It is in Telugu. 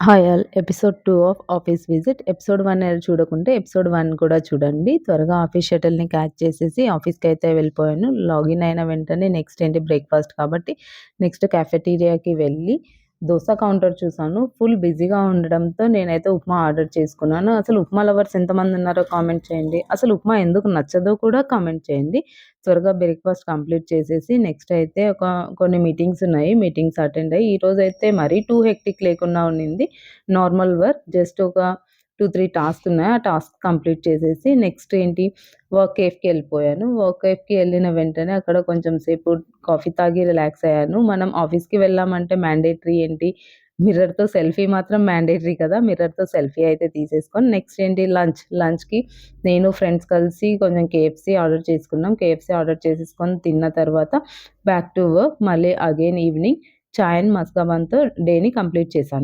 Hi all. Episode 2 of office visit. Episode 1 చూడకుంటే ఎపిసోడ్ 1 కూడా చూడండి. త్వరగా ఆఫీస్ షటిల్‌ని క్యాచ్ చేసేసి ఆఫీస్‌కైతే వెళ్ళిపోయాను. లాగిన్ అయిన వెంటనే నెక్స్ట్ ఏంటి బ్రేక్‌ఫాస్ట్ కాబట్టి నెక్స్ట్ కాఫెటీరియాకి వెళ్ళి దోస కౌంటర్ చూసాను. ఫుల్ బిజీగా ఉండడంతో నేనైతే ఉప్మా ఆర్డర్ చేసుకున్నాను. అసలు ఉప్మా లవర్స్ ఎంతమంది ఉన్నారో కామెంట్ చేయండి. అసలు ఉప్మా ఎందుకు నచ్చదో కూడా కామెంట్ చేయండి. త్వరగా బ్రేక్‌ఫాస్ట్ కంప్లీట్ చేసేసి నెక్స్ట్ అయితే కొన్ని మీటింగ్స్ ఉన్నాయి. మీటింగ్స్ అటెండ్ అయ్యి ఈరోజైతే మరీ టూ హెక్టిక్ లేకుండా ఉండింది. నార్మల్ వర్క్ జస్ట్ ఒక 2, 3 టాస్క్ ఉన్నాయి. ఆ టాస్క్ కంప్లీట్ చేసేసి నెక్స్ట్ ఏంటి వర్క్ కేఫ్‌కి వెళ్ళిపోయాను. వర్క్ కేఫ్‌కి వెళ్ళిన వెంటనే అక్కడ కొంచెం సేపు కాఫీ తాగి రిలాక్స్ అయ్యాను. మనం ఆఫీస్‌కి వెళ్ళామంటే మ్యాండేటరీ ఏంటి మిర్రర్‌తో సెల్ఫీ మాత్రం మ్యాండేటరీ కదా! మిర్రర్‌తో సెల్ఫీ అయితే తీసేసుకొని నెక్స్ట్ ఏంటి లంచ్‌కి నేను ఫ్రెండ్స్ కలిసి కొంచెం కేఎఫ్‌సీ ఆర్డర్ చేసుకున్నాం. కేఎఫ్‌సీ ఆర్డర్ చేసేసుకొని తిన్న తర్వాత బ్యాక్ టు వర్క్. మళ్ళీ అగైన్ ఈవినింగ్ చాయ్ అండ్ మస్కా బన్‌తో డేని కంప్లీట్ చేశాను.